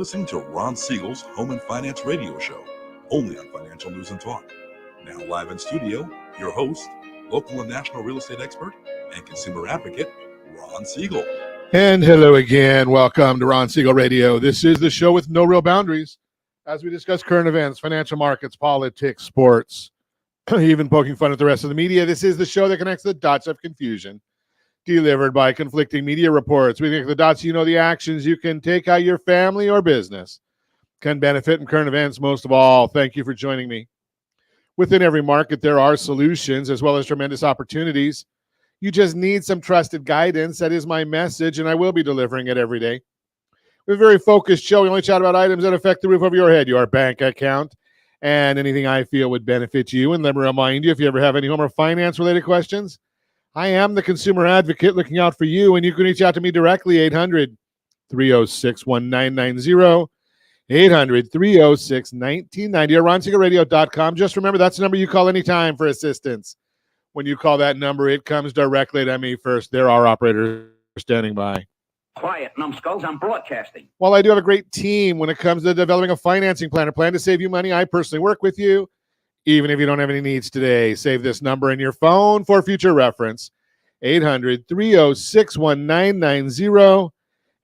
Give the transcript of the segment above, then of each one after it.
listening to Ron Siegel's Home and Finance Radio Show, only on Financial News and Talk. Now live in studio, your host, local and national real estate expert and consumer advocate, Ron Siegel. And hello again. Welcome to Ron Siegel Radio. This is the show with no real boundaries as we discuss current events, financial markets, politics, sports, even poking fun at the rest of the media. This is the show that connects the dots of confusion delivered by conflicting media reports. We connect the dots, you know the actions you can take how your family or business can benefit in current events. Most of all, thank you for joining me. Within every market, there are solutions as well as tremendous opportunities. You just need some trusted guidance. That is my message, and I will be delivering it every day. We have a very focused show. We only chat about items that affect the roof over your head, your bank account, and anything I feel would benefit you. And let me remind you, if you ever have any home or finance-related questions, I am the consumer advocate looking out for you, and you can reach out to me directly, 800-306-1990, 800-306-1990, or ronsiegelradio.com. Just remember, that's the number you call anytime for assistance. When you call that number, it comes directly to me first. There are operators standing by. Quiet, numbskulls, I'm broadcasting. While I do have a great team when it comes to developing a financing plan, a plan to save you money, I personally work with you. Even if you don't have any needs today, save this number in your phone for future reference. 800-306-1990,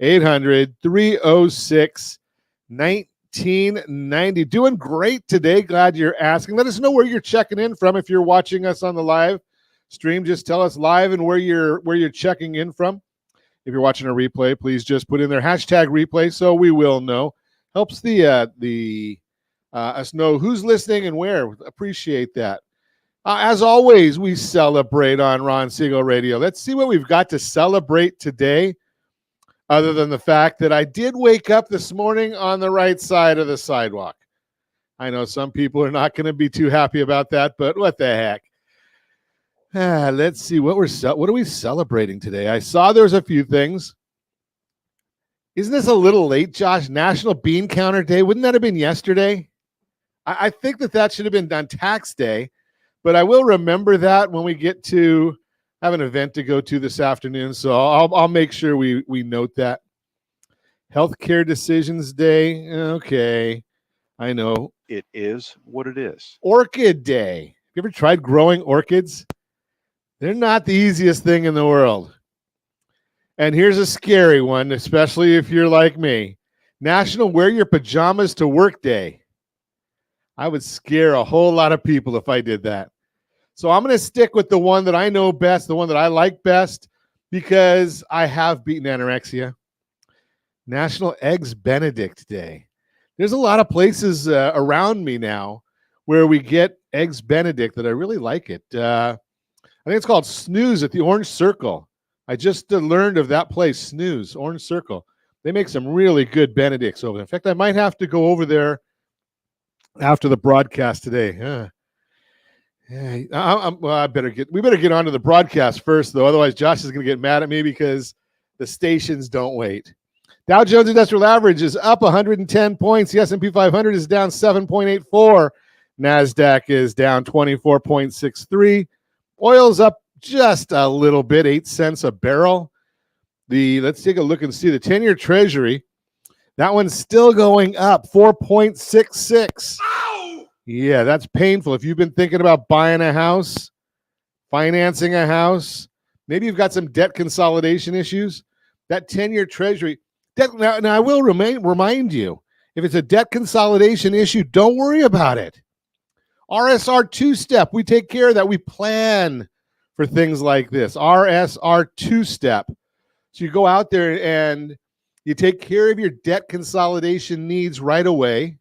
800-306-1990. Doing great today. Glad you're asking. Let us know where you're checking in from. If you're watching us on the live stream, just tell us live and where you're checking in from. If you're watching a replay, please just put in their hashtag replay so we will know. Helps us know who's listening and where. Appreciate that. As always, we celebrate on Ron Siegel Radio. Let's see what we've got to celebrate today, other than the fact that I did wake up this morning on the right side of the sidewalk. I know some people are not going to be too happy about that, but what the heck. Let's see what are we celebrating today. I saw there's a few things. Isn't this a little late, Josh? National Bean Counter Day. Wouldn't that have been yesterday? I think that should have been done tax day, but I will remember that when we get to have an event to go to this afternoon. So I'll make sure we note that. Healthcare Decisions Day. Okay. I know. It is what it is. Orchid Day. Have you ever tried growing orchids? They're not the easiest thing in the world. And here's a scary one, especially if you're like me. National Wear Your Pajamas to Work Day. I would scare a whole lot of people if I did that. So I'm going to stick with the one that I know best, the one that I like best, because I have beaten anorexia. National Eggs Benedict Day. There's a lot of places around me now where we get Eggs Benedict that I really like it. I think it's called Snooze at the Orange Circle. I just learned of that place, Snooze, Orange Circle. They make some really good Benedicts over there. In fact, I might have to go over there after the broadcast today. We better get onto the broadcast first, though. Otherwise, Josh is going to get mad at me because the stations don't wait. Dow Jones Industrial Average is up 110 points. The S&P 500 is down 7.84. NASDAQ is down 24.63. Oil's up just a little bit, 8 cents a barrel. Let's take a look and see the 10-year Treasury. That one's still going up, 4.66. Ow! Yeah, that's painful. If you've been thinking about buying a house, financing a house, maybe you've got some debt consolidation issues, that 10-year Treasury. Now I will remind you, if it's a debt consolidation issue, don't worry about it. RSR two-step, we take care of that. We plan for things like this. RSR two-step. So you go out there and you take care of your debt consolidation needs right away,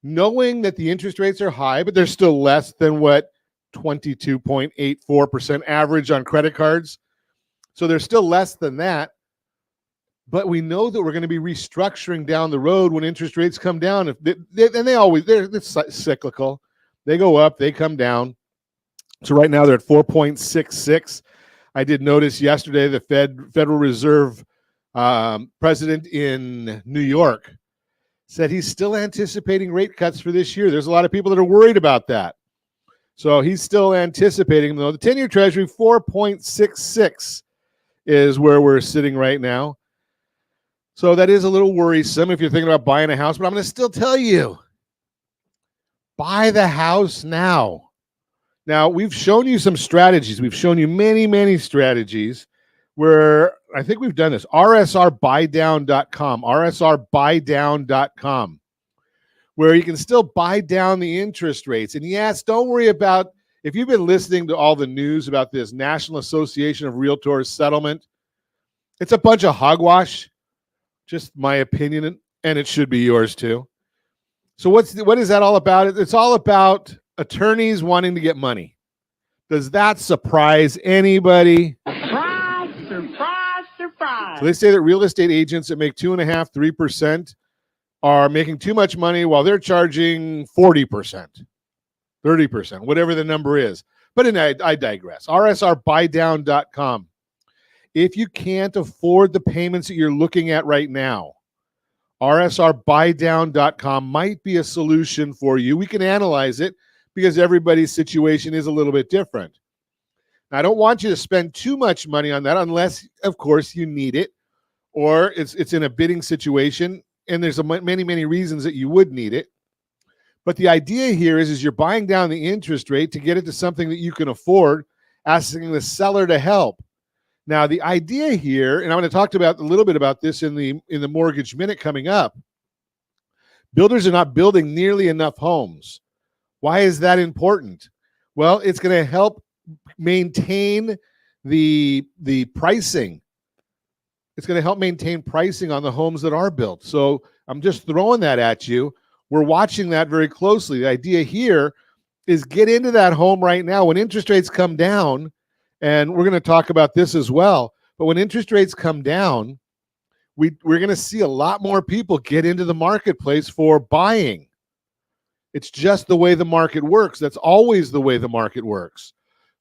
knowing that the interest rates are high, but they're still less than what 22.84% average on credit cards. So they're still less than that. But we know that we're going to be restructuring down the road when interest rates come down. They're cyclical. They go up, they come down. So right now they're at 4.66. I did notice yesterday the Federal Reserve president in New York said he's still anticipating rate cuts for this year. There's a lot of people that are worried about that. So he's still anticipating, though. The 10-year Treasury, 4.66 is where we're sitting right now. So that is a little worrisome if you're thinking about buying a house, but I'm going to still tell you, buy the house now. Now, we've shown you some strategies. We've shown you many, many strategies where I think we've done this. rsrbuydown.com, rsrbuydown.com, where you can still buy down the interest rates. And yes, don't worry about, if you've been listening to all the news about this National Association of Realtors settlement, it's a bunch of hogwash. Just my opinion, and it should be yours too. So what is that all about? It's all about attorneys wanting to get money. Does that surprise anybody? Surprise, surprise, surprise. So they say that real estate agents that make 2.5%, 3% are making too much money while they're charging 40%, 30%, whatever the number is. But I digress. rsrbuydown.com. If you can't afford the payments that you're looking at right now, rsrbuydown.com might be a solution for you. We can analyze it because everybody's situation is a little bit different. Now, I don't want you to spend too much money on that unless, of course, you need it or it's in a bidding situation, and there's many, many reasons that you would need it. But the idea here is you're buying down the interest rate to get it to something that you can afford, asking the seller to help. Now, the idea here, and I'm going to talk about a little bit about this in the Mortgage Minute coming up, builders are not building nearly enough homes. Why is that important? Well, it's going to help maintain the pricing. It's going to help maintain pricing on the homes that are built. So I'm just throwing that at you. We're watching that very closely. The idea here is get into that home right now. When interest rates come down, and we're going to talk about this as well, but when interest rates come down, we're going to see a lot more people get into the marketplace for buying. It's just the way the market works. That's always the way the market works.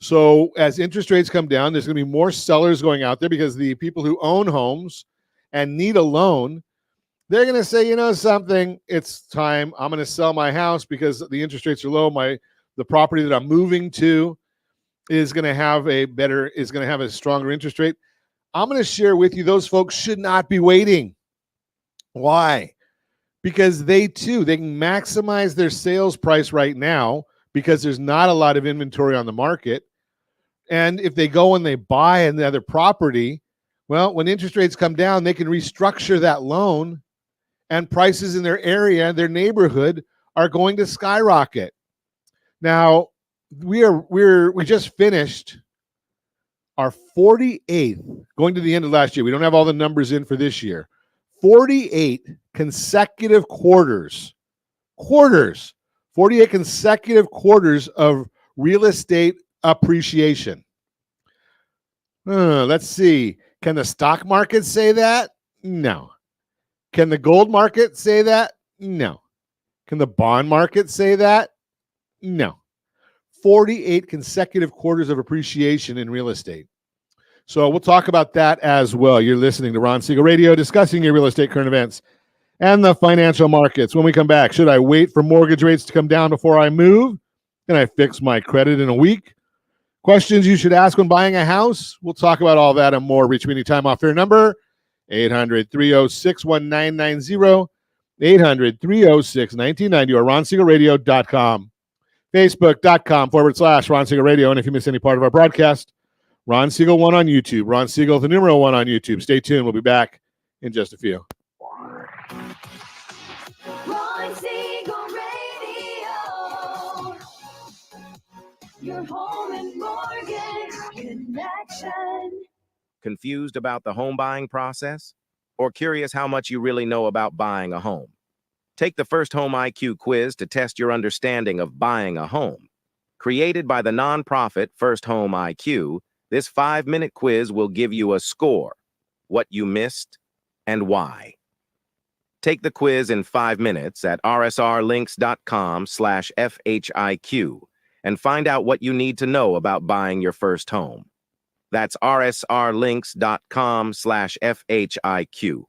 So as interest rates come down, there's going to be more sellers going out there because the people who own homes and need a loan, they're going to say, you know something, it's time. I'm going to sell my house because the interest rates are low. The property that I'm moving to is going to have a stronger interest rate. I'm going to share with you, those folks should not be waiting. Why? Because they can maximize their sales price right now because there's not a lot of inventory on the market. And if they go and they buy another property, well, when interest rates come down, they can restructure that loan and prices in their area, their neighborhood are going to skyrocket. Now, we just finished our 48th, going to the end of last year. We don't have all the numbers in for this year. 48 consecutive quarters, 48 consecutive quarters of real estate appreciation. Let's see. Can the stock market say that? No. Can the gold market say that? No. Can the bond market say that? No. 48 consecutive quarters of appreciation in real estate. So we'll talk about that as well. You're listening to Ron Siegel Radio, discussing your real estate current events and the financial markets. When we come back, should I wait for mortgage rates to come down before I move? Can I fix my credit in a week? Questions you should ask when buying a house? We'll talk about all that and more. Reach me anytime off your number, 800-306-1990, 800-306-1990, or ronsiegelradio.com. Facebook.com/Ron Siegel Radio. And if you miss any part of our broadcast, Ron Siegel 1 on YouTube. Ron Siegel, the numero 1 on YouTube. Stay tuned. We'll be back in just a few. Ron Siegel Radio, your home and mortgage connection. Confused about the home buying process? Or curious how much you really know about buying a home? Take the First Home IQ quiz to test your understanding of buying a home. Created by the nonprofit First Home IQ, this 5-minute quiz will give you a score, what you missed, and why. Take the quiz in 5 minutes at rsrlinks.com/FHIQ and find out what you need to know about buying your first home. That's rsrlinks.com/FHIQ.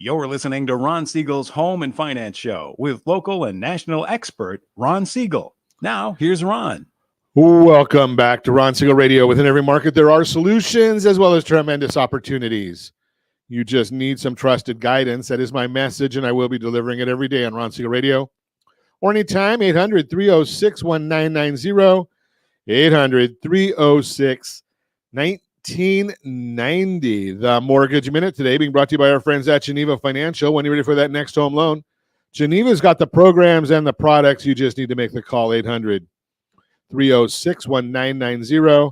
You're listening to Ron Siegel's Home and Finance Show with local and national expert Ron Siegel. Now, here's Ron. Welcome back to Ron Siegel Radio. Within every market, there are solutions as well as tremendous opportunities. You just need some trusted guidance. That is my message, and I will be delivering it every day on Ron Siegel Radio. Or anytime, 800-306-1990, 800-306-1990. The Mortgage Minute today being brought to you by our friends at Geneva Financial. When you're ready for that next home loan, Geneva's got the programs and the products. You just need to make the call, 800-306-1990,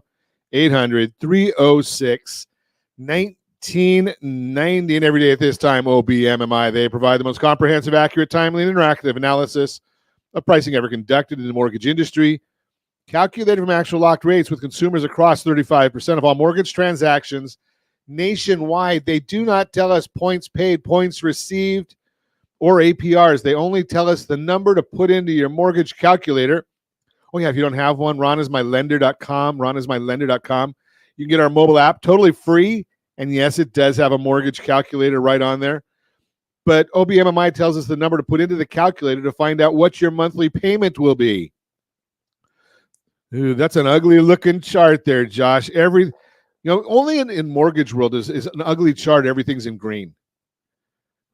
800-306-1990. 1990, and every day at this time, OBMMI. They provide the most comprehensive, accurate, timely, and interactive analysis of pricing ever conducted in the mortgage industry, calculated from actual locked rates with consumers across 35% of all mortgage transactions nationwide. They do not tell us points paid, points received, or APRs. They only tell us the number to put into your mortgage calculator. Oh, yeah, if you don't have one, ronismylender.com, ronismylender.com. You can get our mobile app totally free. And yes, it does have a mortgage calculator right on there. But OBMMI tells us the number to put into the calculator to find out what your monthly payment will be. Ooh, that's an ugly looking chart there, Josh. Only in mortgage world is an ugly chart. Everything's in green.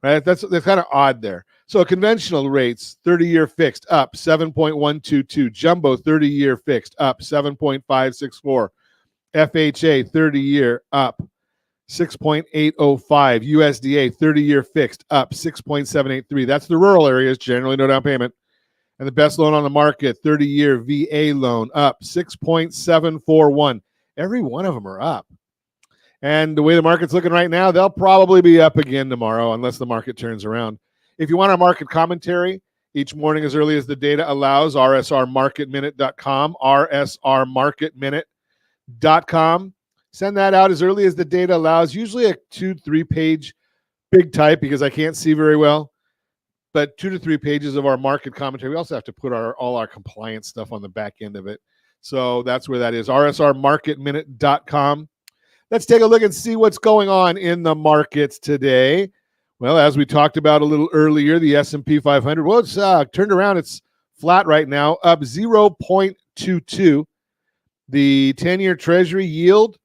Right? That's kind of odd there. So conventional rates, 30-year fixed, up 7.122. Jumbo, 30-year fixed, up 7.564. FHA, 30-year, up 6.805. USDA 30-year fixed, up 6.783. That's the rural areas, generally no down payment. And the best loan on the market, 30-year VA loan, up 6.741. Every one of them are up. And the way the market's looking right now, they'll probably be up again tomorrow unless the market turns around. If you want our market commentary each morning as early as the data allows, rsrmarketminute.com, rsrmarketminute.com. Send that out as early as the data allows, usually a 2-3 page big type because I can't see very well, but 2 to 3 pages of our market commentary. We also have to put all our compliance stuff on the back end of it. So that's where that is, rsrmarketminute.com. Let's take a look and see what's going on in the markets today. Well, as we talked about a little earlier, the S&P 500, well, it's turned around. It's flat right now, up 0.22. The 10-year Treasury yield,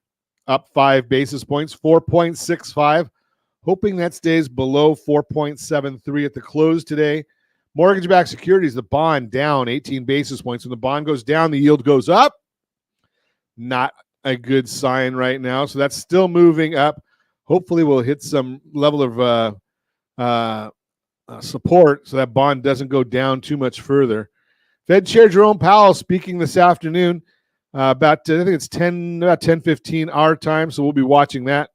up 5 basis points, 4.65, hoping that stays below 4.73 at the close today. Mortgage-backed securities, the bond down 18 basis points. When the bond goes down, the yield goes up. Not a good sign right now. So that's still moving up. Hopefully we'll hit some level of support so that bond doesn't go down too much further. Fed Chair Jerome Powell speaking this afternoon. I think it's 10:15 our time, so we'll be watching that.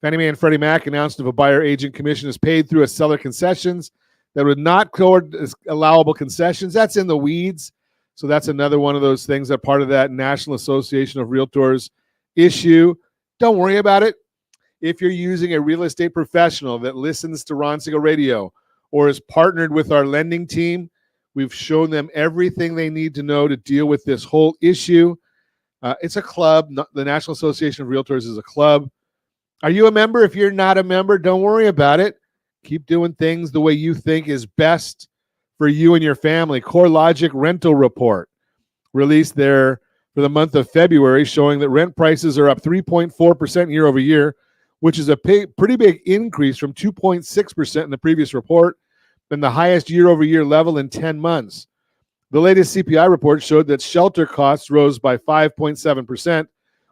Fannie Mae and Freddie Mac announced if a buyer agent commission is paid through a seller concessions that would not cover allowable concessions. That's in the weeds. So that's another one of those things that part of that National Association of Realtors issue. Don't worry about it. If you're using a real estate professional that listens to Ron Siegel Radio or is partnered with our lending team, we've shown them everything they need to know to deal with this whole issue. It's a club. The National Association of Realtors is a club. Are you a member? If you're not a member, don't worry about it. Keep doing things the way you think is best for you and your family. CoreLogic rental report released there for the month of February, showing that rent prices are up 3.4% year over year, which is a pretty big increase from 2.6% in the previous report and the highest year-over-year level in 10 months. The latest CPI report showed that shelter costs rose by 5.7%,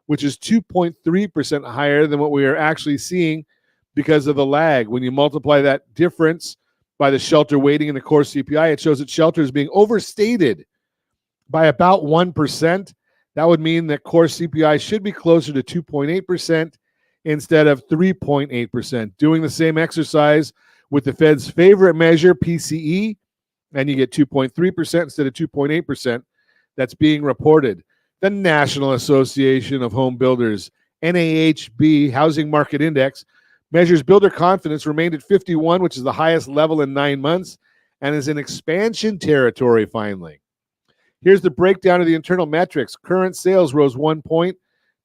which is 2.3% higher than what we are actually seeing because of the lag. When you multiply that difference by the shelter weighting in the core CPI, it shows that shelter is being overstated by about 1%. That would mean that core CPI should be closer to 2.8% instead of 3.8%. Doing the same exercise with the Fed's favorite measure, PCE, and you get 2.3% instead of 2.8%. That's being reported. The National Association of Home Builders, NAHB Housing Market Index, measures builder confidence, remained at 51, which is the highest level in 9 months, and is in expansion territory finally. Here's the breakdown of the internal metrics. Current sales rose 1 point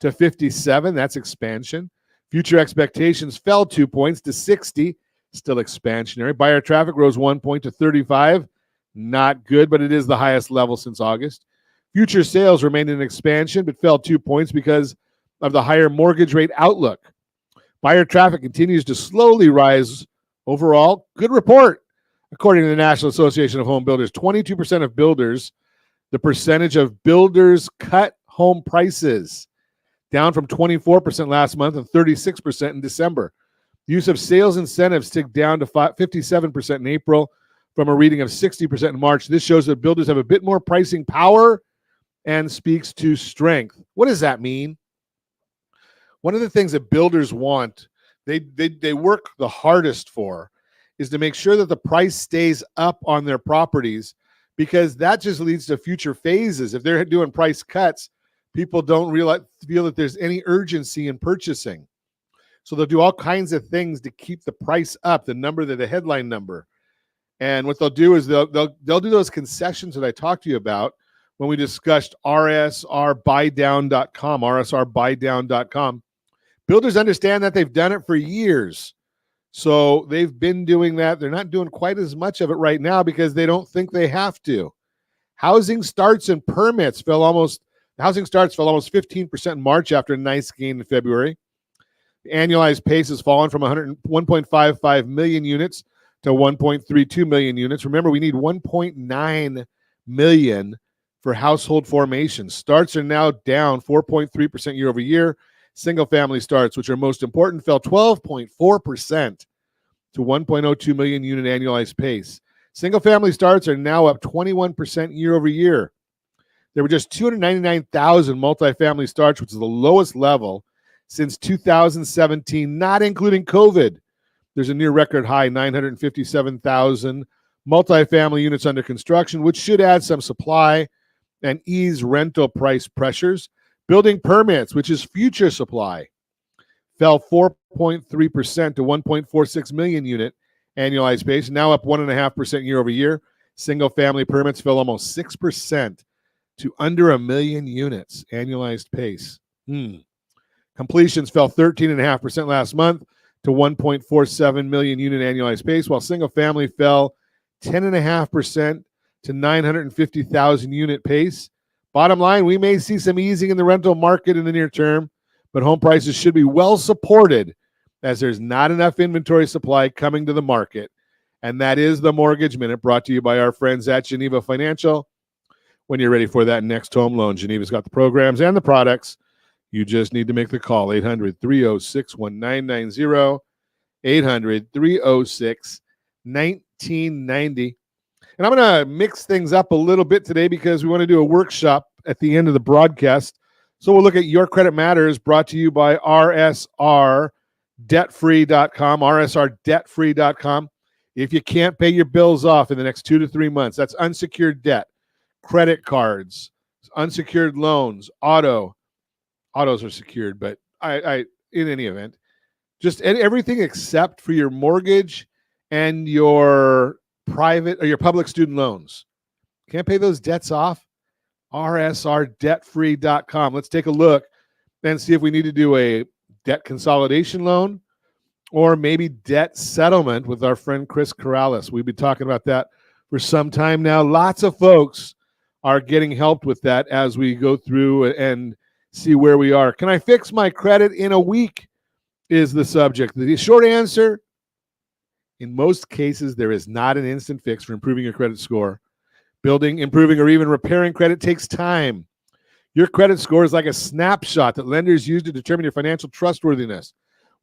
to 57. That's expansion. Future expectations fell 2 points to 60. Still expansionary. Buyer traffic rose 1 point to 35. Not good, but it is the highest level since August. Future sales remained in expansion, but fell 2 points because of the higher mortgage rate outlook. Buyer traffic continues to slowly rise. Overall, good report. According to the National Association of Home Builders, 22% of builders, the percentage of builders cut home prices, down from 24% last month and 36% in December. The use of sales incentives ticked down to 57% in April from a reading of 60% in March. This shows that builders have a bit more pricing power and speaks to strength. What does that mean? One of the things that builders want, they work the hardest for, is to make sure that the price stays up on their properties, because that just leads to future phases. If they're doing price cuts, people don't feel that there's any urgency in purchasing. So they'll do all kinds of things to keep the price up, the headline number. And what they'll do is they'll do those concessions that I talked to you about when we discussed rsrbuydown.com. Builders understand that. They've done it for years. So they've been doing that. They're not doing quite as much of it right now because they don't think they have to. Housing starts and permits fell almost 15% in March after a nice gain in February. The annualized pace has fallen from 1.55 million units to 1.32 million units. Remember, we need 1.9 million for household formation. Starts are now down 4.3% year over year. Single-family starts, which are most important, fell 12.4% to 1.02 million unit annualized pace. Single-family starts are now up 21% year over year. There were just 299,000 multifamily starts, which is the lowest level since 2017, not including COVID. There's a near record high, 957,000 multifamily units under construction, which should add some supply and ease rental price pressures. Building permits, which is future supply, fell 4.3% to 1.46 million unit annualized pace, now up 1.5% year over year. Single family permits fell almost 6% to under 1 million units annualized pace. Completions fell 13.5% last month to 1.47 million unit annualized pace, while single family fell 10.5% to 950,000 unit pace. Bottom line, we may see some easing in the rental market in the near term, but home prices should be well supported as there's not enough inventory supply coming to the market. And that is the Mortgage Minute, brought to you by our friends at Geneva Financial. When you're ready for that next home loan, Geneva's got the programs and the products. You just need to make the call, 800-306-1990, 800-306-1990. And I'm going to mix things up a little bit today because we want to do a workshop at the end of the broadcast. So we'll look at Your Credit Matters, brought to you by rsrdebtfree.com, rsrdebtfree.com. If you can't pay your bills off in the next 2 to 3 months, that's unsecured debt, credit cards, unsecured loans, autos are secured, but I in any event, just everything except for your mortgage and your private or your public student loans. Can't pay those debts off? rsrdebtfree.com. Let's take a look and see if we need to do a debt consolidation loan or maybe debt settlement with our friend Chris Corrales. We've been talking about that for some time now. Lots of folks are getting helped with that as we go through and see where we are. Can I fix my credit in a week is the subject. The short answer, in most cases, there is not an instant fix for improving your credit score. Building, improving, or even repairing credit takes time. Your credit score is like a snapshot that lenders use to determine your financial trustworthiness.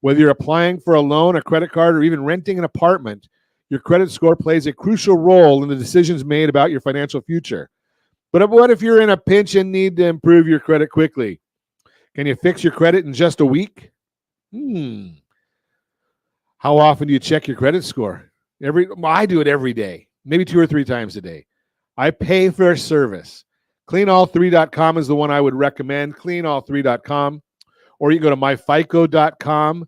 Whether you're applying for a loan, a credit card, or even renting an apartment, your credit score plays a crucial role in the decisions made about your financial future. But what if you're in a pinch and need to improve your credit quickly? Can you fix your credit in just a week? How often do you check your credit score? I do it every day, maybe 2 or 3 times a day. I pay for a service. Cleanall3.com is the one I would recommend, cleanall3.com. Or you can go to myfico.com.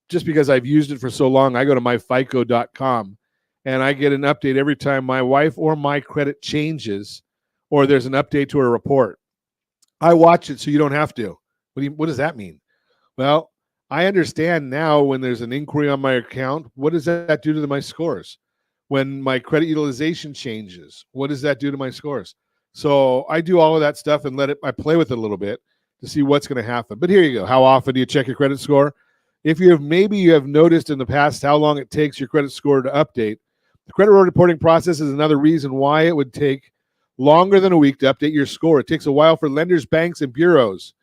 Just because I've used it for so long, I go to myfico.com, and I get an update every time my wife or my credit changes or there's an update to a report. I watch it so you don't have to. What does that mean? Well, I understand now when there's an inquiry on my account, what does that do to my scores? When my credit utilization changes, what does that do to my scores? So I do all of that stuff and I play with it a little bit to see what's going to happen. But here you go. How often do you check your credit score? If maybe you have noticed in the past how long it takes your credit score to update, the credit reporting process is another reason why it would take longer than a week to update your score. It takes a while for lenders, banks, and bureaus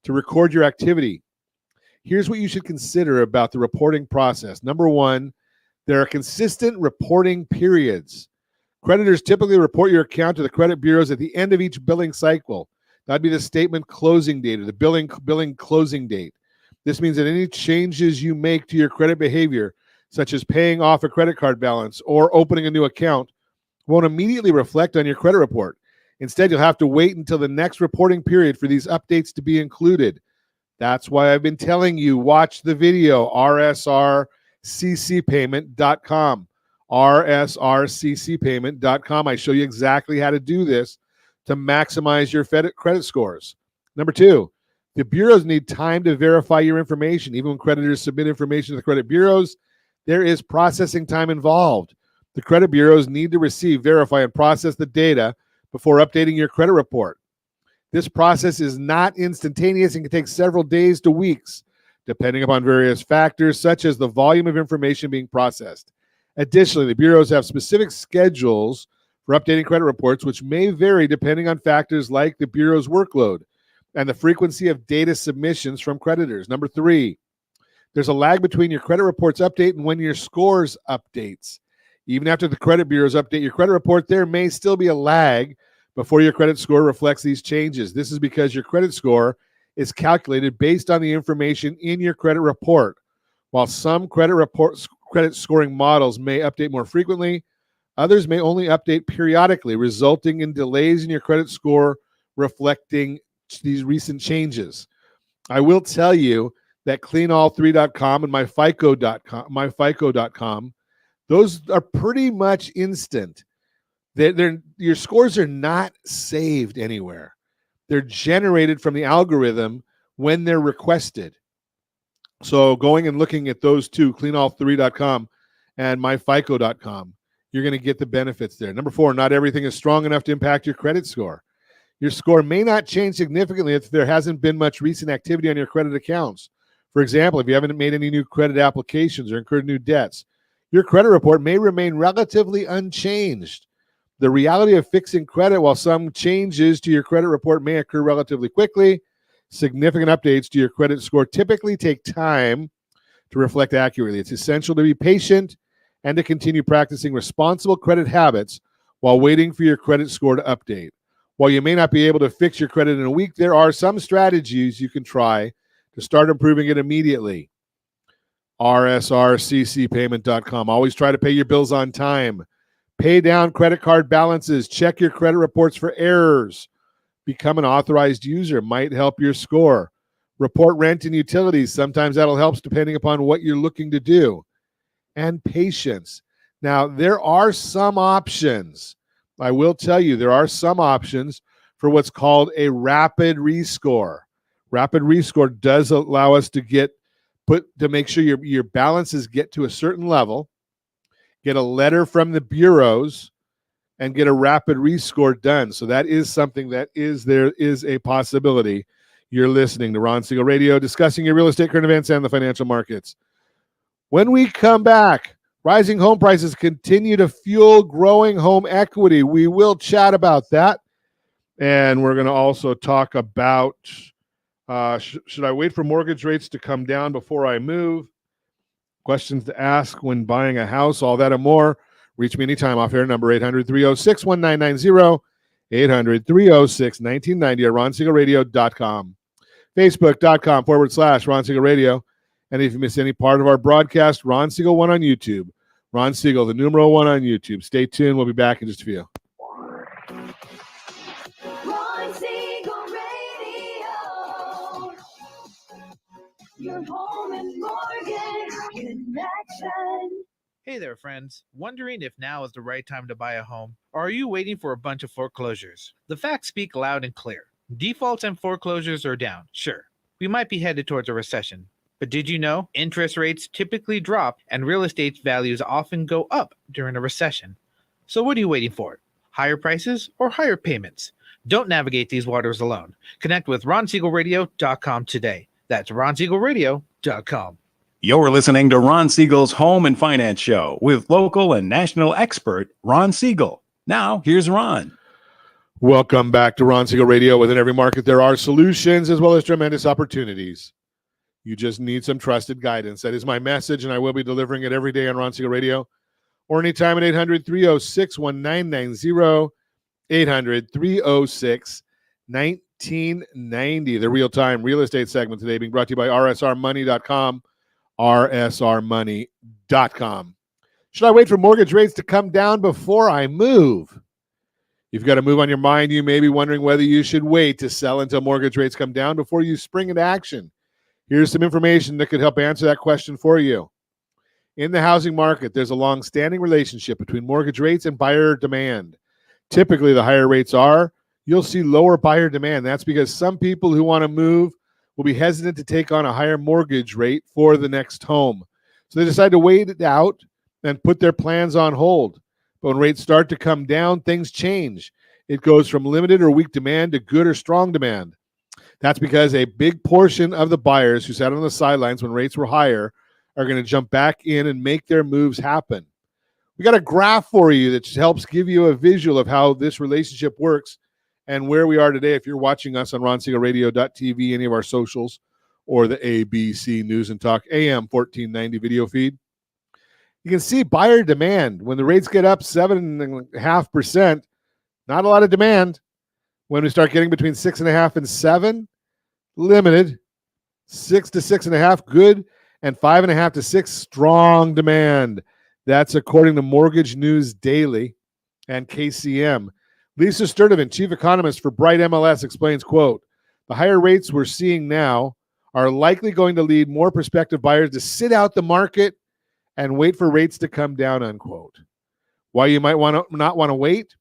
to record your activity. Here's what you should consider about the reporting process. Number one, there are consistent reporting periods. Creditors typically report your account to the credit bureaus at the end of each billing cycle. That'd be the statement closing date or the billing closing date. This means that any changes you make to your credit behavior, such as paying off a credit card balance or opening a new account, won't immediately reflect on your credit report. Instead, you'll have to wait until the next reporting period for these updates to be included. That's why I've been telling you, watch the video, rsrccpayment.com. rsrccpayment.com. I show you exactly how to do this to maximize your credit scores. Number two, the bureaus need time to verify your information. Even when creditors submit information to the credit bureaus, there is processing time involved. The credit bureaus need to receive, verify, and process the data before updating your credit report. This process is not instantaneous and can take several days to weeks, depending upon various factors, such as the volume of information being processed. Additionally, the bureaus have specific schedules for updating credit reports, which may vary depending on factors like the bureau's workload and the frequency of data submissions from creditors. Number three, there's a lag between your credit reports update and when your scores updates. Even after the credit bureaus update your credit report, there may still be a lag before your credit score reflects these changes. This is because your credit score is calculated based on the information in your credit report. While some credit scoring models may update more frequently, others may only update periodically, resulting in delays in your credit score reflecting these recent changes. I will tell you that cleanall3.com and myfico.com, those are pretty much instant. Your scores are not saved anywhere. They're generated from the algorithm when they're requested. So going and looking at those two, cleanall3.com and myfico.com, you're going to get the benefits there. Number four, not everything is strong enough to impact your credit score. Your score may not change significantly if there hasn't been much recent activity on your credit accounts. For example, if you haven't made any new credit applications or incurred new debts, your credit report may remain relatively unchanged. The reality of fixing credit, while some changes to your credit report may occur relatively quickly, significant updates to your credit score typically take time to reflect accurately. It's essential to be patient and to continue practicing responsible credit habits while waiting for your credit score to update. While you may not be able to fix your credit in a week, there are some strategies you can try to start improving it immediately. rsrccpayment.com. Always try to pay your bills on time. Pay down credit card balances. Check your credit reports for errors. Become an authorized user. Might help your score. Report rent and utilities. Sometimes that'll help depending upon what you're looking to do. And patience. Now, there are some options. I will tell you, there are some options for what's called a rapid rescore. Rapid rescore does allow us to make sure your balances get to a certain level, get a letter from the bureaus, and get a rapid rescore done. So that is something there is a possibility. You're listening to Ron Siegel Radio, discussing your real estate, current events, and the financial markets. When we come back, rising home prices continue to fuel growing home equity. We will chat about that. And we're going to also talk about, should I wait for mortgage rates to come down before I move? Questions to ask when buying a house, all that and more. Reach me anytime off air, number 800-306-1990, 800-306-1990 at ronsiegelradio.com, facebook.com/Ron Siegel Radio. And if you miss any part of our broadcast, Ron Siegel 1 on YouTube. Ron Siegel, the numeral 1 on YouTube. Stay tuned. We'll be back in just a few. Ron Siegel Radio. Your home and mortgage connection. Hey there, friends. Wondering if now is the right time to buy a home? Or are you waiting for a bunch of foreclosures? The facts speak loud and clear. Defaults and foreclosures are down, sure. We might be headed towards a recession. But did you know interest rates typically drop and real estate values often go up during a recession? So what are you waiting for? Higher prices or higher payments? Don't navigate these waters alone. Connect with RonSiegelRadio.com today. That's RonSiegelRadio.com. You're listening to Ron Siegel's Home and Finance Show with local and national expert Ron Siegel. Now, here's Ron. Welcome back to Ron Siegel Radio. Within every market, there are solutions as well as tremendous opportunities. You just need some trusted guidance. That is my message, and I will be delivering it every day on Ron Siegel Radio or anytime at 800-306-1990, 800-306-1990. The real-time real estate segment today being brought to you by rsrmoney.com, rsrmoney.com. Should I wait for mortgage rates to come down before I move? You've got a move on your mind. You may be wondering whether you should wait to sell until mortgage rates come down before you spring into action. Here's some information that could help answer that question for you. In the housing market, there's a long-standing relationship between mortgage rates and buyer demand. Typically, the higher rates are, you'll see lower buyer demand. That's because some people who want to move will be hesitant to take on a higher mortgage rate for the next home. So they decide to wait it out and put their plans on hold. But when rates start to come down, things change. It goes from limited or weak demand to good or strong demand. That's because a big portion of the buyers who sat on the sidelines when rates were higher are going to jump back in and make their moves happen. We got a graph for you that helps give you a visual of how this relationship works and where we are today. If you're watching us on RonSiegelRadio.tv, any of our socials, or the ABC News and Talk AM 1490 video feed, you can see buyer demand. When the rates get up 7.5%, not a lot of demand. When we start getting between 6.5 and 7, limited. 6 to 6.5, good. And 5.5 to 6, strong demand. That's according to Mortgage News Daily and KCM. Lisa Sturdivant, chief economist for Bright MLS, explains, quote, the higher rates we're seeing now are likely going to lead more prospective buyers to sit out the market and wait for rates to come down, unquote. Why you might not want to wait?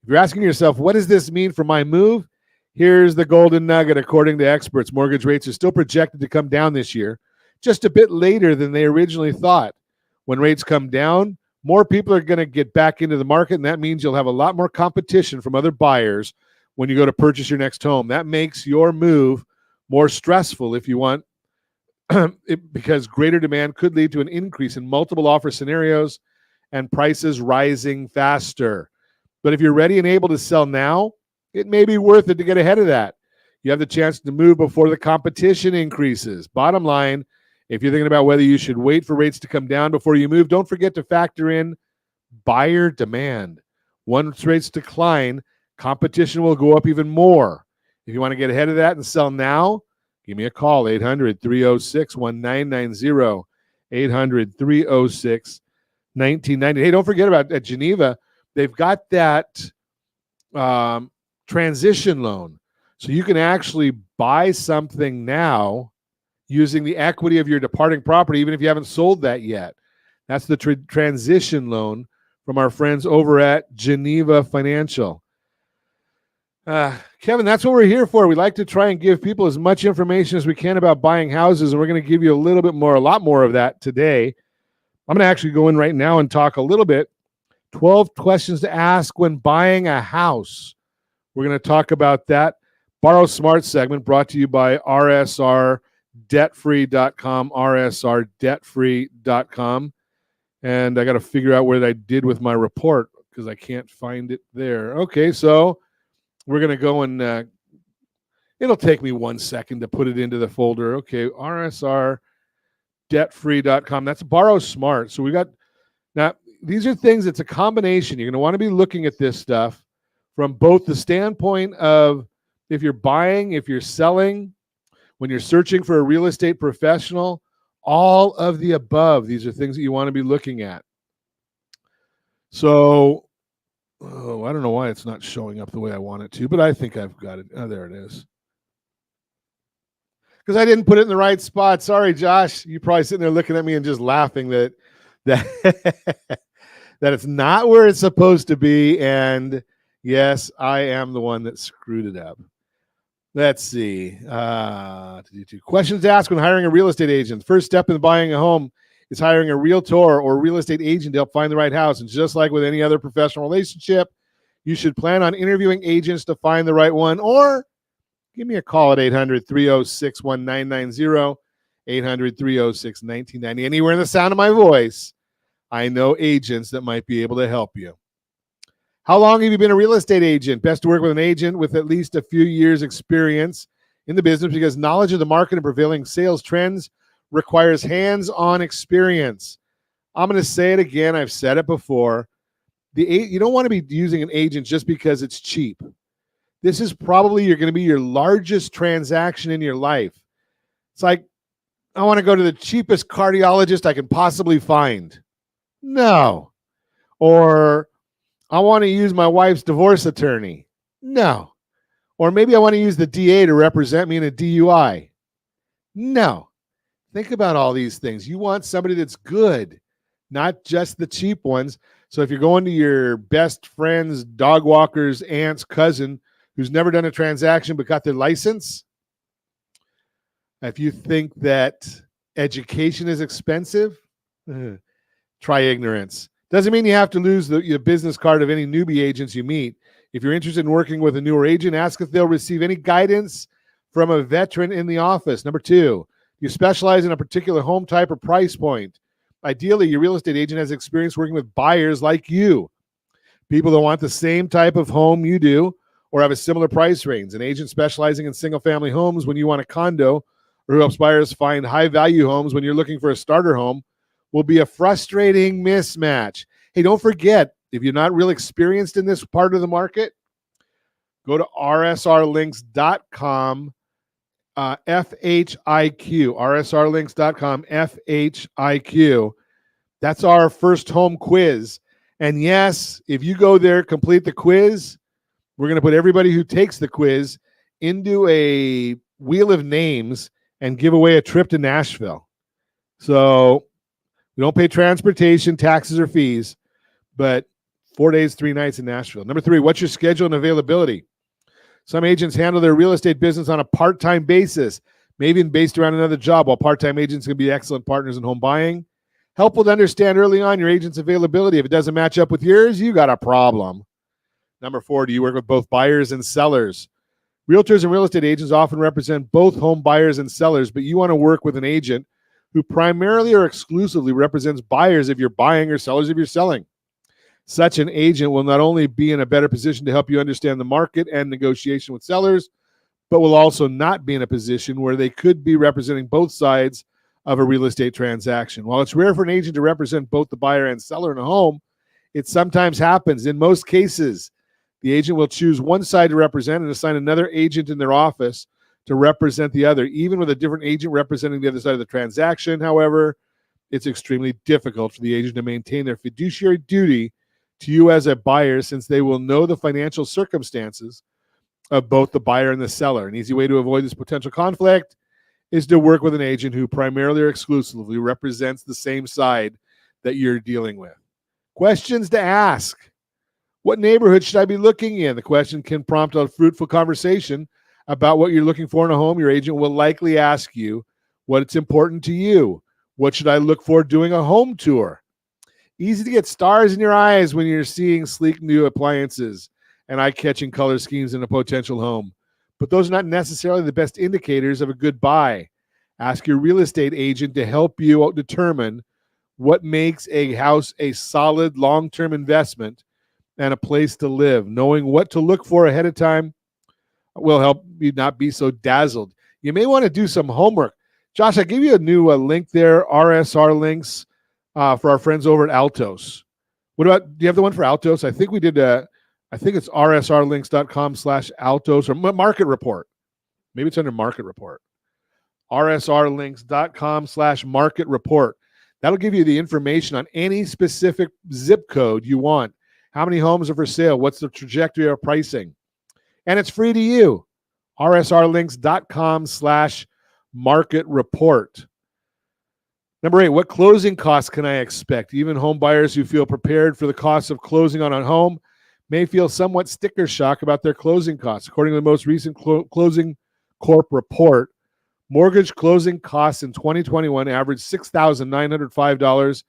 If you're asking yourself, what does this mean for my move? Here's the golden nugget. According to experts, mortgage rates are still projected to come down this year, just a bit later than they originally thought. When rates come down, more people are going to get back into the market, and that means you'll have a lot more competition from other buyers when you go to purchase your next home. That makes your move more stressful if you want, because greater demand could lead to an increase in multiple offer scenarios and prices rising faster. But if you're ready and able to sell now, it may be worth it to get ahead of that. You have the chance to move before the competition increases. Bottom line, if you're thinking about whether you should wait for rates to come down before you move, don't forget to factor in buyer demand. Once rates decline, competition will go up even more. If you want to get ahead of that and sell now, give me a call, 800-306-1990, 800-306-1990. Hey, don't forget about at Geneva, they've got that transition loan. So you can actually buy something now using the equity of your departing property, even if you haven't sold that yet. That's the transition loan from our friends over at Geneva Financial. Kevin, that's what we're here for. We like to try and give people as much information as we can about buying houses, and we're going to give you a lot more of that today. I'm going to actually go in right now and talk a little bit. 12 questions to ask when buying a house. We're going to talk about that. Borrow Smart segment brought to you by rsrdebtfree.com, rsrdebtfree.com. And I got to figure out what I did with my report because I can't find it there. Okay, so we're going to go and it'll take me 1 second to put it into the folder. Okay, rsrdebtfree.com. That's Borrow Smart. So we got, now these are things, it's a combination. You're going to want to be looking at this stuff from both the standpoint of if you're buying, if you're selling, when you're searching for a real estate professional, all of the above. These are things that you want to be looking at. So, I don't know why it's not showing up the way I want it to, but I think I've got it. Oh, there it is. Because I didn't put it in the right spot. Sorry, Josh. You're probably sitting there looking at me and just laughing that that it's not where it's supposed to be. And yes, I am the one that screwed it up. Let's see. Questions to ask when hiring a real estate agent. The first step in buying a home is hiring a realtor or real estate agent to help find the right house. And just like with any other professional relationship, you should plan on interviewing agents to find the right one, or give me a call at 800-306-1990, 800-306-1990. Anywhere in the sound of my voice, I know agents that might be able to help you. How long have you been a real estate agent? Best to work with an agent with at least a few years experience in the business because knowledge of the market and prevailing sales trends requires hands-on experience. I'm going to say it again. I've said it before. You don't want to be using an agent just because it's cheap. This is probably going to be your largest transaction in your life. It's like, I want to go to the cheapest cardiologist I can possibly find. No. Or I want to use my wife's divorce attorney. No. Or maybe I want to use the DA to represent me in a DUI. No. Think about all these things. You want somebody that's good, not just the cheap ones. So if you're going to your best friend's dog walker's aunt's cousin who's never done a transaction but got their license, if you think that education is expensive, try ignorance. Doesn't mean you have to lose the business card of any newbie agents you meet. If you're interested in working with a newer agent, ask if they'll receive any guidance from a veteran in the office. Number 2, you specialize in a particular home type or price point. Ideally, your real estate agent has experience working with buyers like you, people that want the same type of home you do or have a similar price range. An agent specializing in single-family homes when you want a condo or who helps buyers find high-value homes when you're looking for a starter home will be a frustrating mismatch. Hey, don't forget, if you're not real experienced in this part of the market, go to rsrlinks.com, FHIQ, rsrlinks.com, FHIQ. That's our first home quiz. And yes, if you go there, complete the quiz, we're going to put everybody who takes the quiz into a wheel of names and give away a trip to Nashville. So we don't pay transportation, taxes, or fees, but 4 days, 3 nights in Nashville. Number 3, what's your schedule and availability? Some agents handle their real estate business on a part-time basis, maybe even based around another job, while part-time agents can be excellent partners in home buying. Helpful to understand early on your agent's availability. If it doesn't match up with yours, you got a problem. Number 4, do you work with both buyers and sellers? Realtors and real estate agents often represent both home buyers and sellers, but you want to work with an agent who primarily or exclusively represents buyers if you're buying or sellers if you're selling. Such an agent will not only be in a better position to help you understand the market and negotiation with sellers, but will also not be in a position where they could be representing both sides of a real estate transaction. While it's rare for an agent to represent both the buyer and seller in a home, it sometimes happens. In most cases, the agent will choose one side to represent and assign another agent in their office to represent the other. Even with a different agent representing the other side of the transaction, however, it's extremely difficult for the agent to maintain their fiduciary duty to you as a buyer, since they will know the financial circumstances of both the buyer and the seller. An easy way to avoid this potential conflict is to work with an agent who primarily or exclusively represents the same side that you're dealing with. Questions to ask. What neighborhood should I be looking in? The question can prompt a fruitful conversation about what you're looking for in a home. Your agent will likely ask you what's important to you. What should I look for doing a home tour? Easy to get stars in your eyes when you're seeing sleek new appliances and eye-catching color schemes in a potential home. But those are not necessarily the best indicators of a good buy. Ask your real estate agent to help you determine what makes a house a solid long-term investment and a place to live. Knowing what to look for ahead of time will help you not be so dazzled. You may want to do some homework. Josh, I gave you a new link there, RSR links. For our friends over at Altos. What about, do you have the one for Altos? I think we did, I think it's rsrlinks.com/Altos or Market Report. Maybe it's under Market Report. rsrlinks.com/Market Report. That'll give you the information on any specific zip code you want. How many homes are for sale? What's the trajectory of pricing? And it's free to you. rsrlinks.com/Market Report. Number 8, what closing costs can I expect? Even home buyers who feel prepared for the cost of closing on a home may feel somewhat sticker shock about their closing costs. According to the most recent Closing Corp report, mortgage closing costs in 2021 averaged $6,905,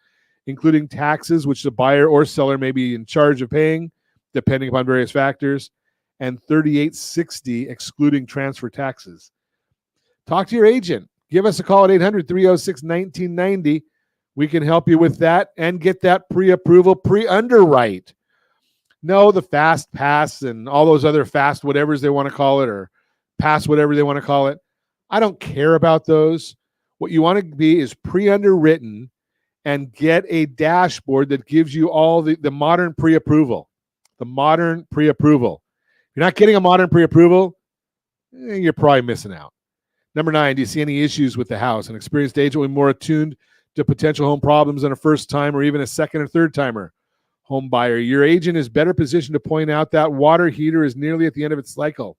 including taxes, which the buyer or seller may be in charge of paying, depending upon various factors, and $3,860 excluding transfer taxes. Talk to your agent. Give us a call at 800-306-1990. We can help you with that and get that pre-approval, pre-underwrite. No, the fast pass and all those other fast whatevers they want to call it, or pass whatever they want to call it. I don't care about those. What you want to be is pre-underwritten and get a dashboard that gives you all the modern pre-approval. The modern pre-approval. If you're not getting a modern pre-approval, you're probably missing out. Number 9, do you see any issues with the house? An experienced agent will be more attuned to potential home problems than a first time or even a second or third timer home buyer. Your agent is better positioned to point out that water heater is nearly at the end of its cycle,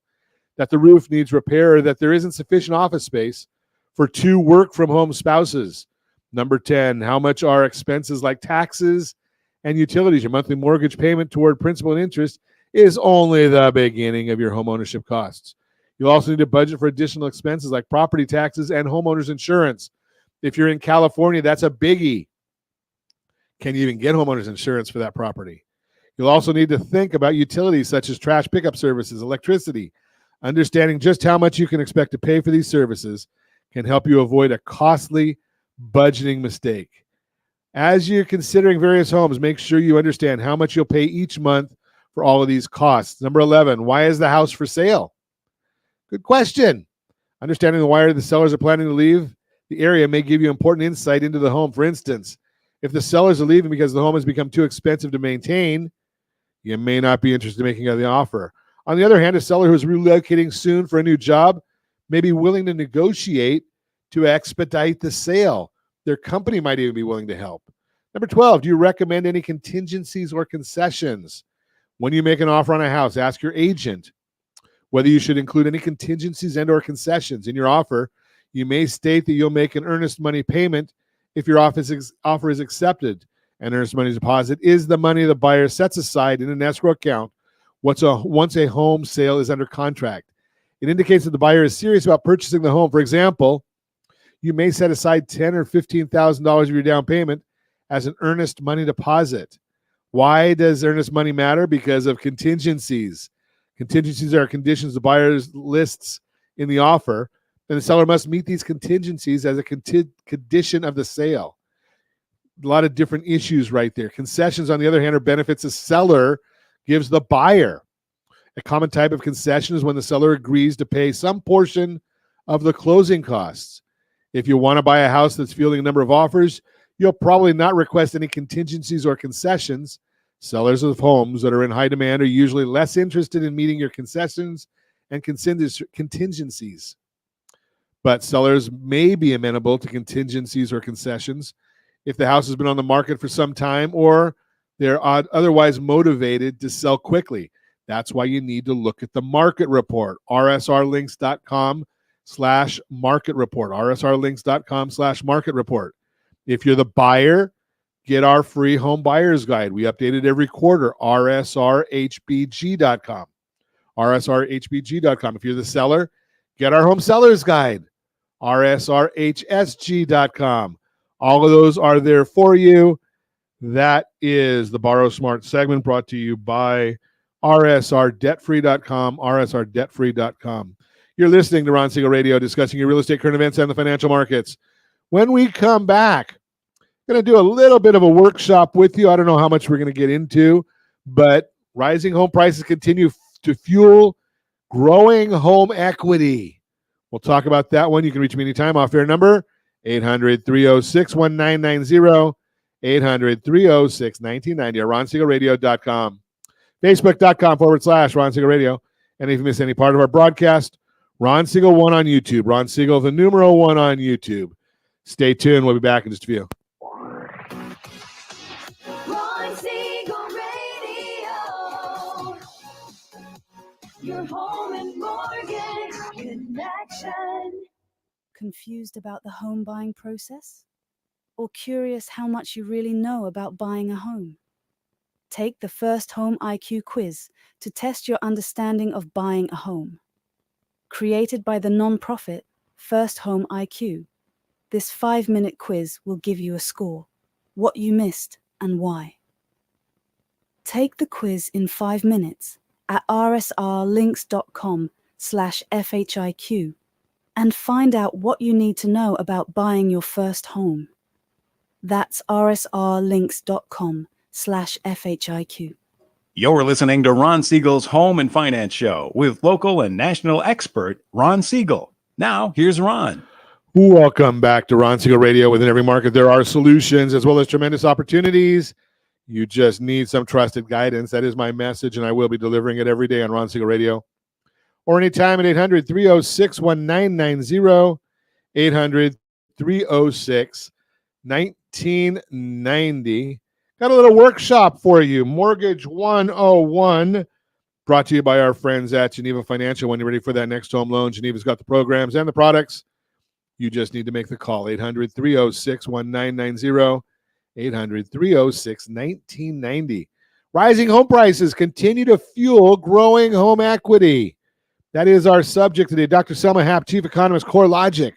that the roof needs repair, or that there isn't sufficient office space for 2 work-from-home spouses. Number 10, how much are expenses like taxes and utilities? Your monthly mortgage payment toward principal and interest is only the beginning of your home ownership costs. You'll also need to budget for additional expenses like property taxes and homeowners insurance. If you're in California, that's a biggie. Can you even get homeowners insurance for that property? You'll also need to think about utilities such as trash pickup services, electricity. Understanding just how much you can expect to pay for these services can help you avoid a costly budgeting mistake. As you're considering various homes, make sure you understand how much you'll pay each month for all of these costs. Number 11, why is the house for sale? Good question. Understanding why the sellers are planning to leave the area may give you important insight into the home. For instance, if the sellers are leaving because the home has become too expensive to maintain, you may not be interested in making the offer. On the other hand, a seller who is relocating soon for a new job may be willing to negotiate to expedite the sale. Their company might even be willing to help. Number 12, do you recommend any contingencies or concessions? When you make an offer on a house, ask your agent whether you should include any contingencies and or concessions in your offer. You may state that you'll make an earnest money payment if your offer is accepted. An earnest money deposit is the money the buyer sets aside in an escrow account once a home sale is under contract. It indicates that the buyer is serious about purchasing the home. For example, you may set aside $10,000 or $15,000 of your down payment as an earnest money deposit. Why does earnest money matter? Because of contingencies. Contingencies are conditions the buyer lists in the offer, and the seller must meet these contingencies as a condition of the sale. A lot of different issues right there. Concessions, on the other hand, are benefits the seller gives the buyer. A common type of concession is when the seller agrees to pay some portion of the closing costs. If you want to buy a house that's fielding a number of offers, you'll probably not request any contingencies or concessions. Sellers of homes that are in high demand are usually less interested in meeting your concessions and contingencies. But sellers may be amenable to contingencies or concessions if the house has been on the market for some time or they're otherwise motivated to sell quickly. That's why you need to look at the market report, rsrlinks.com/market report, rsrlinks.com/market report. If you're the buyer, get our free home buyer's guide. We update it every quarter, rsrhbg.com, rsrhbg.com. If you're the seller, get our home seller's guide, rsrhsg.com. All of those are there for you. That is the Borrow Smart segment brought to you by rsrdebtfree.com, rsrdebtfree.com. You're listening to Ron Siegel Radio, discussing your real estate, current events, and the financial markets. When we come back, I'm going to do a little bit of a workshop with you. I don't know how much we're going to get into, but rising home prices continue to fuel growing home equity. We'll talk about that one. You can reach me anytime. Off-air number, 800-306-1990, 800-306-1990, or ronsiegelradio.com. Facebook.com/Ron Siegel Radio. And if you miss any part of our broadcast, Ron Siegel 1 on YouTube. Ron Siegel, the numeral 1 on YouTube. Stay tuned. We'll be back in just a few. Ron Siegel Radio. Your home and mortgage connection. Confused about the home buying process? Or curious how much you really know about buying a home? Take the First Home IQ quiz to test your understanding of buying a home. Created by the nonprofit First Home IQ, this 5-minute quiz will give you a score, what you missed and why. Take the quiz in 5 minutes at rsrlinks.com/FHIQ and find out what you need to know about buying your first home. That's rsrlinks.com/FHIQ. You're listening to Ron Siegel's Home and Finance Show with local and national expert Ron Siegel. Now, here's Ron. Welcome back to Ron Siegel Radio. Within every market, there are solutions as well as tremendous opportunities. You just need some trusted guidance. That is my message, and I will be delivering it every day on Ron Siegel Radio. Or anytime at 800-306-1990, 800-306-1990. Got a little workshop for you, Mortgage 101, brought to you by our friends at Geneva Financial. When you're ready for that next home loan, Geneva's got the programs and the products. You just need to make the call, 800-306-1990, 800-306-1990. Rising home prices continue to fuel growing home equity. That is our subject today. Dr. Selma Happ, Chief Economist, CoreLogic,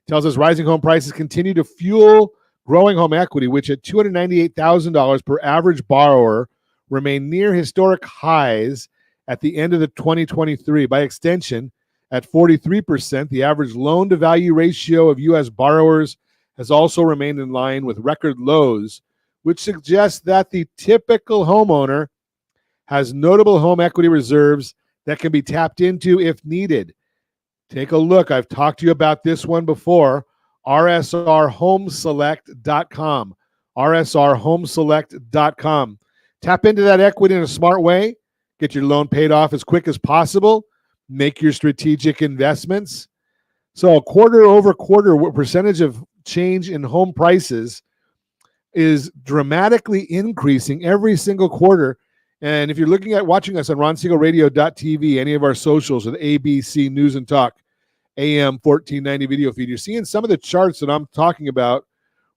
tells us rising home prices continue to fuel growing home equity, which at $298,000 per average borrower remain near historic highs at the end of the 2023. By extension, at 43%, the average loan-to-value ratio of U.S. borrowers has also remained in line with record lows, which suggests that the typical homeowner has notable home equity reserves that can be tapped into if needed. Take a look. I've talked to you about this one before. rsrhomeselect.com. rsrhomeselect.com. Tap into that equity in a smart way. Get your loan paid off as quick as possible. Make your strategic investments. So quarter over quarter, what percentage of change in home prices is dramatically increasing every single quarter. And if you're watching us on RonSiegelRadio.tv, any of our socials with ABC News and Talk, AM 1490 video feed, you're seeing some of the charts that I'm talking about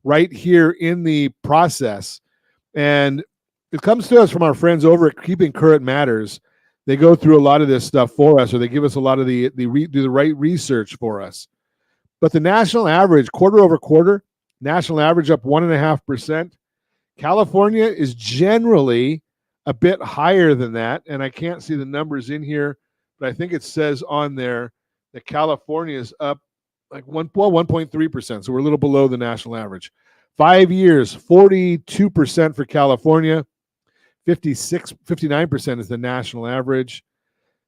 right here in the process. And it comes to us from our friends over at Keeping Current Matters. They go through a lot of this stuff for us, or they give us a lot of do the right research for us. But the national average, quarter over quarter, national average up 1.5%. California is generally a bit higher than that, and I can't see the numbers in here, but I think it says on there that California is up like 1.3%, so we're a little below the national average. 5 years, 42% for California, 59% is the national average.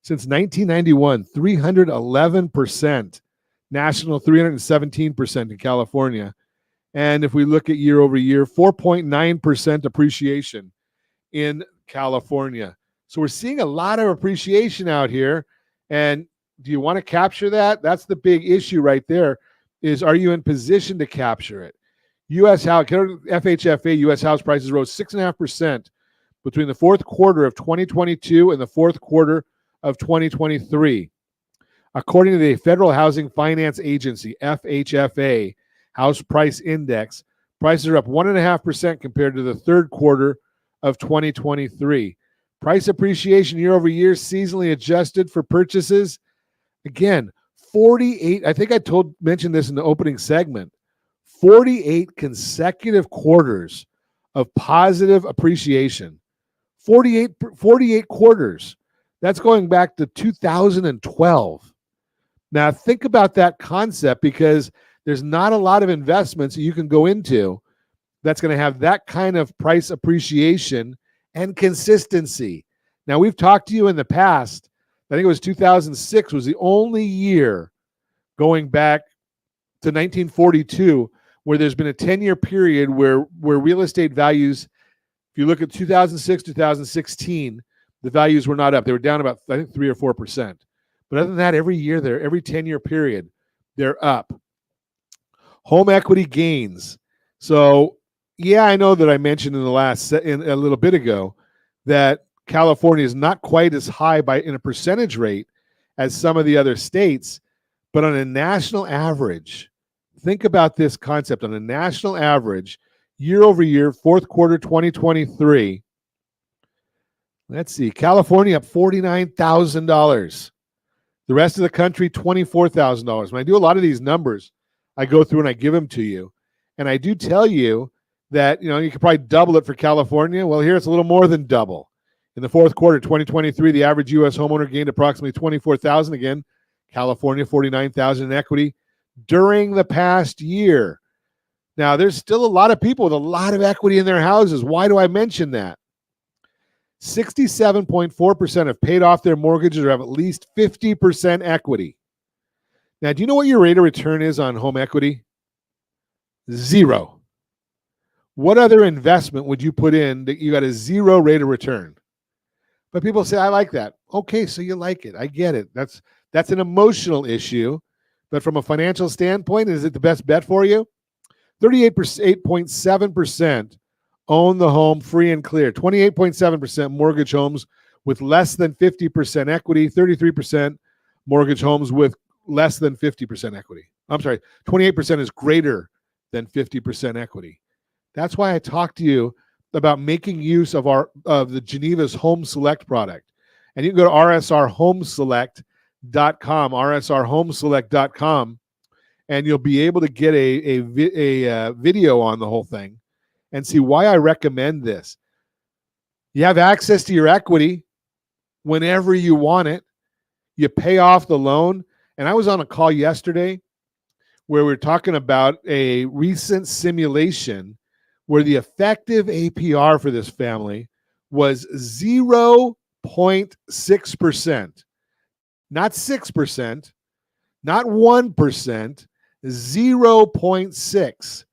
Since 1991, 311%, national 317% in California. And if we look at year over year, 4.9% appreciation in California. So we're seeing a lot of appreciation out here. And do you want to capture that? That's the big issue right there, is are you in position to capture it? FHFA, U.S. house prices rose 6.5% between the fourth quarter of 2022 and the fourth quarter of 2023. According to the Federal Housing Finance Agency, FHFA, House Price Index, prices are up 1.5% compared to the third quarter of 2023. Price appreciation year over year, seasonally adjusted for purchases. Again, 48, I think I mentioned this in the opening segment, 48 consecutive quarters of positive appreciation. 48 quarters. That's going back to 2012. Now, think about that concept, because there's not a lot of investments that you can go into that's going to have that kind of price appreciation and consistency. Now, we've talked to you in the past. I think it was 2006 was the only year going back to 1942 where there's been a 10-year period where real estate values, if you look at 2006, 2016, the values were not up. They were down about, I think, 3 or 4%. But other than that, every year every 10-year period, they're up. Home equity gains. So, yeah, I know that I mentioned in a little bit ago that California is not quite as high in a percentage rate as some of the other states, but on a national average, think about this concept. On a national average, year over year, fourth quarter 2023, let's see, California up $49,000. The rest of the country, $24,000. When I do a lot of these numbers, I go through and I give them to you. And I do tell you that, you could probably double it for California. Well, here it's a little more than double. In the fourth quarter 2023, the average U.S. homeowner gained approximately $24,000. Again, California, 49,000 in equity during the past year. Now, there's still a lot of people with a lot of equity in their houses. Why do I mention that? 67.4% have paid off their mortgages or have at least 50% equity. Now, do you know what your rate of return is on home equity? 0. What other investment would you put in that you got a 0 rate of return? But people say, I like that. Okay, so you like it. I get it. That's an emotional issue. But from a financial standpoint, is it the best bet for you? 38.7% own the home free and clear. 28.7% mortgage homes with less than 50% equity. 33% mortgage homes with less than 50% equity. I'm sorry, 28% is greater than 50% equity. That's why I talked to you about making use of the Geneva's Home Select product. And you can go to rsrhomeselect.com, rsrhomeselect.com, and you'll be able to get a video on the whole thing and see why I recommend this. You have access to your equity whenever you want it. You pay off the loan. And I was on a call yesterday where we were talking about a recent simulation where the effective APR for this family was 0.6%. Not 6%, not 1%, 0.6.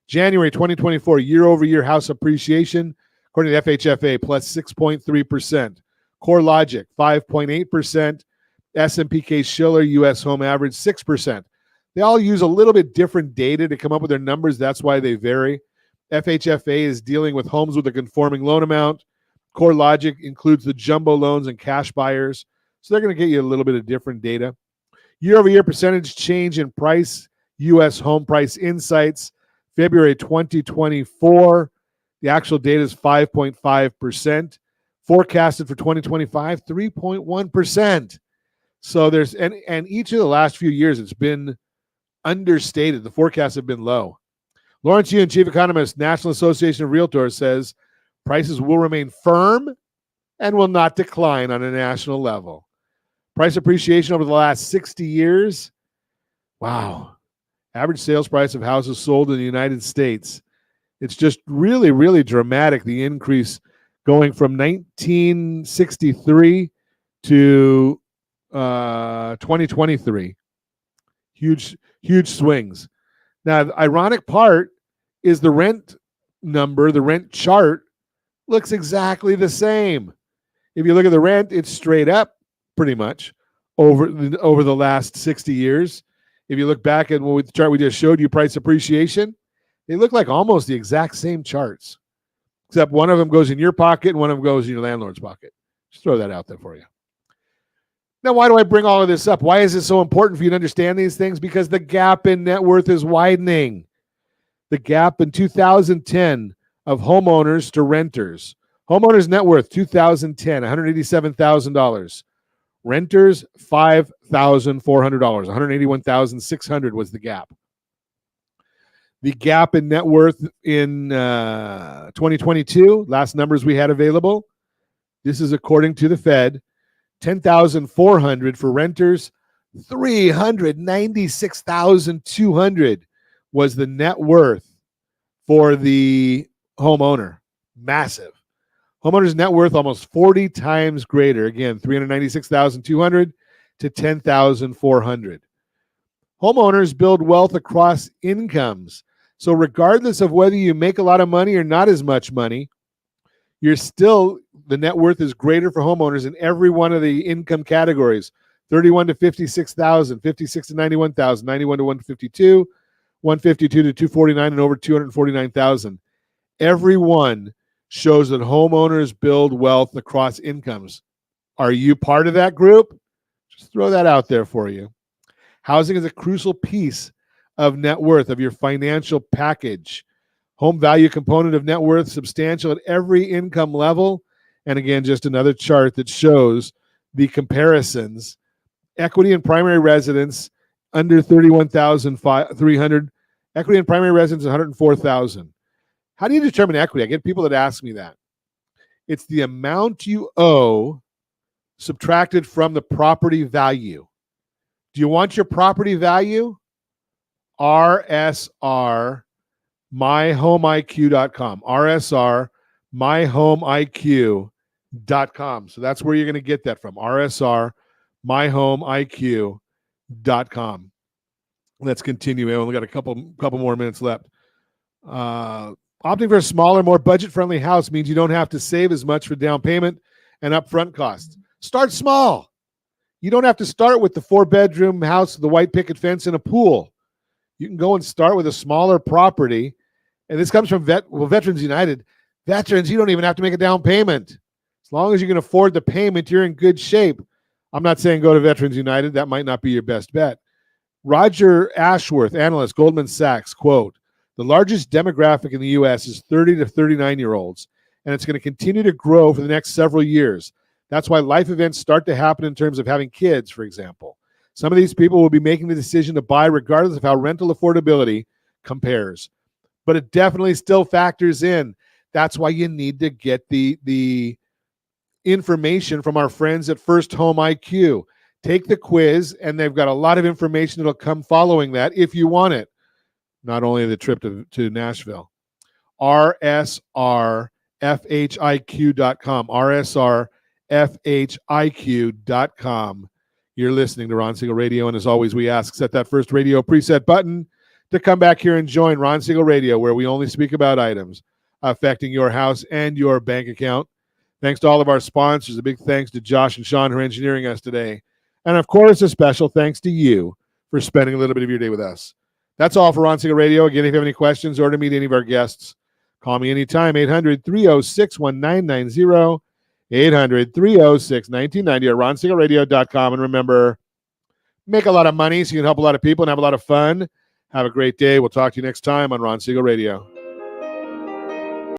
January 2024, year-over-year house appreciation, according to FHFA, plus 6.3%. CoreLogic, 5.8%. S&P Case-Shiller, U.S. home average, 6%. They all use a little bit different data to come up with their numbers. That's why they vary. FHFA is dealing with homes with a conforming loan amount. CoreLogic includes the jumbo loans and cash buyers. So they're going to get you a little bit of different data. Year-over-year percentage change in price, U.S. Home Price Insights, February 2024. The actual data is 5.5%. Forecasted for 2025, 3.1%. So there's, and each of the last few years, it's been understated. The forecasts have been low. Lawrence Yun, Chief Economist, National Association of Realtors, says prices will remain firm and will not decline on a national level. Price appreciation over the last 60 years. Wow. Average sales price of houses sold in the United States. It's just really, really dramatic, the increase going from 1963 to 2023. Huge swings. Now, the ironic part is the rent number, the rent chart looks exactly the same. If you look at the rent, it's straight up pretty much over the last 60 years. If you look back at the chart we just showed you, price appreciation, they look like almost the exact same charts, except one of them goes in your pocket and one of them goes in your landlord's pocket. Just throw that out there for you. Now, why do I bring all of this up? Why is it so important for you to understand these things? Because the gap in net worth is widening. The gap in 2010 of homeowners to renters. Homeowners' net worth, 2010, $187,000. Renters, $5,400. $181,600 was the gap. The gap in net worth in 2022, last numbers we had available, this is according to the Fed, $10,400 for renters, $396,200 was the net worth for the homeowner. Massive. Homeowner's net worth almost 40 times greater. Again, $396,200 to $10,400. Homeowners build wealth across incomes. So regardless of whether you make a lot of money or not as much money, you're still, the net worth is greater for homeowners in every one of the income categories. 31 to 56,000, 56 to 91,000, 91 to 152, 152 to 249, and over 249,000. Every one shows that homeowners build wealth across incomes. Are you part of that group? Just throw that out there for you. Housing is a crucial piece of net worth, of your financial package. Home value component of net worth, substantial at every income level. And again, just another chart that shows the comparisons. Equity in primary residence, under $31,300. Equity in primary residence, $104,000. How do you determine equity? I get people that ask me that. It's the amount you owe subtracted from the property value. Do you want your property value? RSR myhomeiq.com. RSR myhomeiq.com. So that's where you're going to get that from. RSR myhomeiq.com. Let's continue. We only got a couple more minutes left. Opting for a smaller, more budget-friendly house means you don't have to save as much for down payment and upfront costs. Start small. You don't have to start with the 4-bedroom house with the white picket fence and a pool. You can go and start with a smaller property. And this comes from Veterans United. Veterans, you don't even have to make a down payment. As long as you can afford the payment, you're in good shape. I'm not saying go to Veterans United. That might not be your best bet. Roger Ashworth, analyst, Goldman Sachs, quote, "The largest demographic in the U.S. is 30 to 39-year-olds, and it's going to continue to grow for the next several years. That's why life events start to happen in terms of having kids, for example. Some of these people will be making the decision to buy regardless of how rental affordability compares. But it definitely still factors in. That's why you need to get the information from our friends at First Home IQ. Take the quiz, and they've got a lot of information that'll come following that if you want it. Not only the trip to Nashville. RSRFHIQ.com. RSRFHIQ.com. You're listening to Ron Siegel Radio, and as always, we ask, set that first radio preset button to come back here and join Ron Siegel Radio, where we only speak about items affecting your house and your bank account. Thanks to all of our sponsors. A big thanks to Josh and Sean, who are engineering us today. And, of course, a special thanks to you for spending a little bit of your day with us. That's all for Ron Siegel Radio. Again, if you have any questions or to meet any of our guests, call me anytime, 800-306-1990, 800-306-1990 or ronsiegelradio.com. And remember, make a lot of money so you can help a lot of people and have a lot of fun. Have a great day. We'll talk to you next time on Ron Siegel Radio.